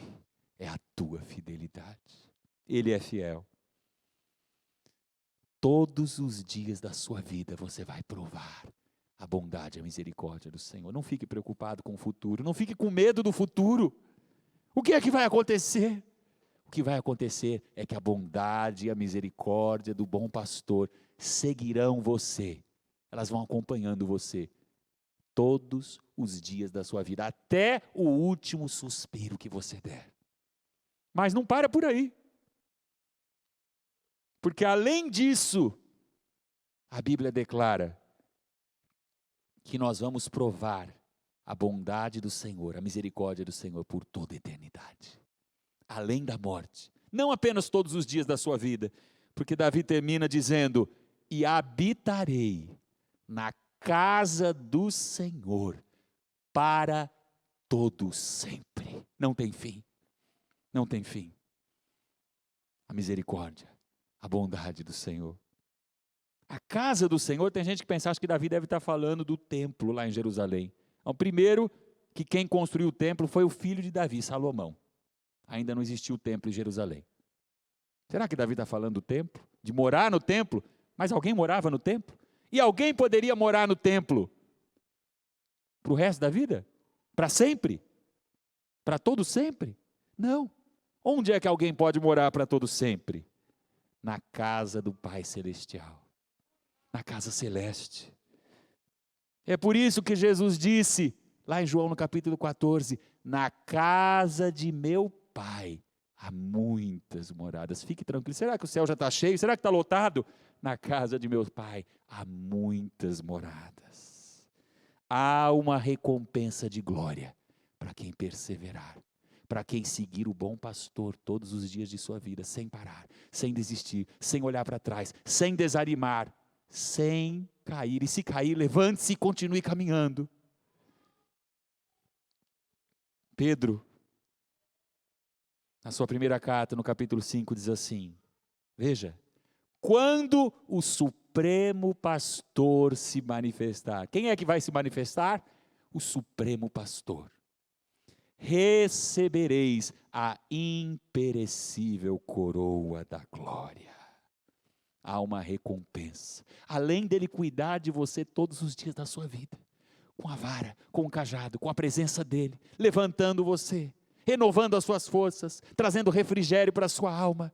é a tua fidelidade. Ele é fiel. Todos os dias da sua vida você vai provar a bondade e a misericórdia do Senhor. Não fique preocupado com o futuro, não fique com medo do futuro. O que é que vai acontecer? O que vai acontecer é que a bondade e a misericórdia do bom pastor seguirão você. Elas vão acompanhando você todos os dias da sua vida, até o último suspiro que você der. Mas não para por aí. Porque além disso, a Bíblia declara que nós vamos provar a bondade do Senhor, a misericórdia do Senhor por toda a eternidade. Além da morte. Não apenas todos os dias da sua vida. Porque Davi termina dizendo, e habitarei na casa do Senhor para todo sempre. Não tem fim. Não tem fim. A misericórdia, a bondade do Senhor. A casa do Senhor, tem gente que pensa, acho que Davi deve estar falando do templo lá em Jerusalém. Então, primeiro, que quem construiu o templo foi o filho de Davi, Salomão. Ainda não existiu o templo em Jerusalém. Será que Davi está falando do templo? De morar no templo? Mas alguém morava no templo? E alguém poderia morar no templo para o resto da vida? Para sempre? Para todo sempre? Não. Onde é que alguém pode morar para todo sempre? Na casa do Pai Celestial. Na casa celeste. É por isso que Jesus disse, lá em João no capítulo 14, na casa de meu Pai há muitas moradas. Fique tranquilo, será que o céu já está cheio? Será que está lotado? Na casa de meu Pai há muitas moradas. Há uma recompensa de glória para quem perseverar. Para quem seguir o bom pastor todos os dias de sua vida, sem parar, sem desistir, sem olhar para trás, sem desanimar, sem cair. E se cair, levante-se e continue caminhando. Pedro, na sua primeira carta, no capítulo 5, diz assim, veja, quando o Supremo Pastor se manifestar. Quem é que vai se manifestar? O Supremo Pastor. Recebereis a imperecível coroa da glória. Há uma recompensa. Além dele cuidar de você todos os dias da sua vida. Com a vara, com o cajado, com a presença dele. Levantando você, renovando as suas forças, trazendo refrigério para a sua alma.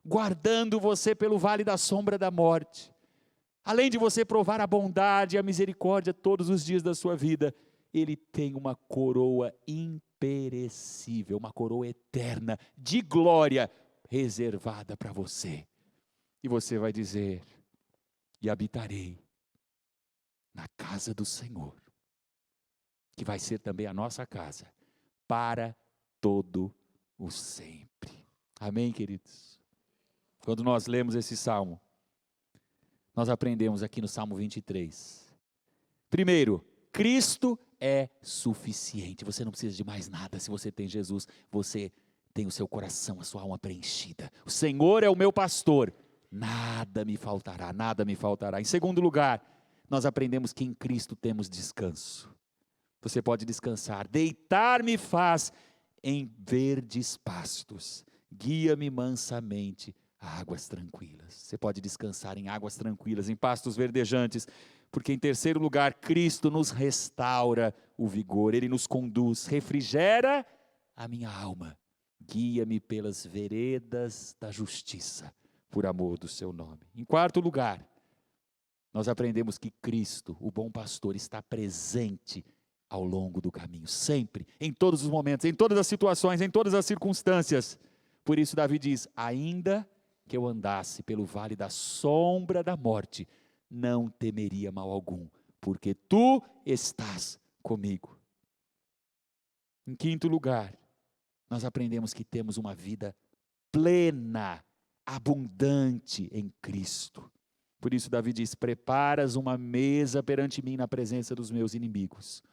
Guardando você pelo vale da sombra da morte. Além de você provar a bondade e a misericórdia todos os dias da sua vida, ele tem uma coroa imperecível, uma coroa eterna, de glória, reservada para você. E você vai dizer, e habitarei na casa do Senhor, que vai ser também a nossa casa, para todo o sempre. Amém, queridos? Quando nós lemos esse salmo, nós aprendemos aqui no Salmo 23. Primeiro, Cristo é suficiente. Você não precisa de mais nada. Se você tem Jesus, você tem o seu coração, a sua alma preenchida. O Senhor é o meu pastor. Nada me faltará, nada me faltará. Em segundo lugar, nós aprendemos que em Cristo temos descanso. Você pode descansar. Deitar-me faz em verdes pastos. Guia-me mansamente a águas tranquilas. Você pode descansar em águas tranquilas, em pastos verdejantes, porque em terceiro lugar, Cristo nos restaura o vigor, Ele nos conduz, refrigera a minha alma, guia-me pelas veredas da justiça, por amor do seu nome. Em quarto lugar, nós aprendemos que Cristo, o bom pastor, está presente ao longo do caminho, sempre, em todos os momentos, em todas as situações, em todas as circunstâncias. Por isso Davi diz, ainda que eu andasse pelo vale da sombra da morte, não temeria mal algum, porque tu estás comigo. Em quinto lugar, nós aprendemos que temos uma vida plena, abundante em Cristo. Por isso Davi diz, preparas uma mesa perante mim na presença dos meus inimigos.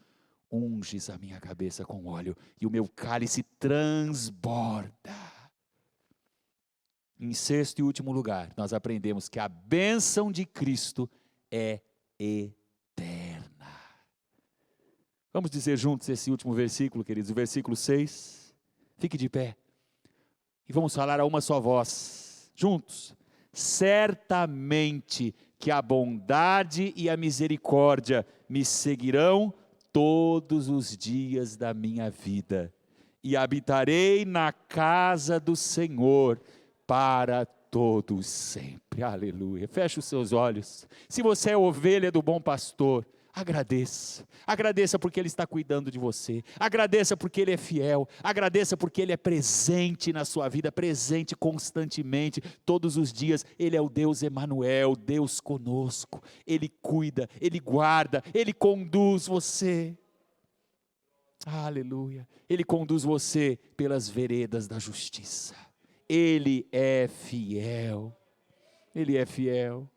Unges a minha cabeça com óleo e o meu cálice transborda. Em sexto e último lugar, nós aprendemos que a bênção de Cristo é eterna. Vamos dizer juntos esse último versículo, queridos, o versículo 6. Fique de pé. E vamos falar a uma só voz, juntos. Certamente que a bondade e a misericórdia me seguirão todos os dias da minha vida. E habitarei na casa do Senhor para todos sempre. Aleluia. Feche os seus olhos. Se você é ovelha do bom pastor, agradeça. Agradeça porque Ele está cuidando de você. Agradeça porque Ele é fiel. Agradeça porque Ele é presente na sua vida, presente constantemente, todos os dias. Ele é o Deus Emanuel, Deus conosco. Ele cuida, Ele guarda, Ele conduz você. Aleluia. Ele conduz você pelas veredas da justiça. Ele é fiel. Ele é fiel.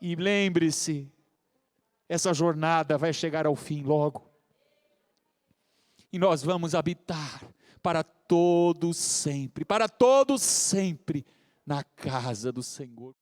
E lembre-se, essa jornada vai chegar ao fim logo. E nós vamos habitar para todos sempre, na casa do Senhor.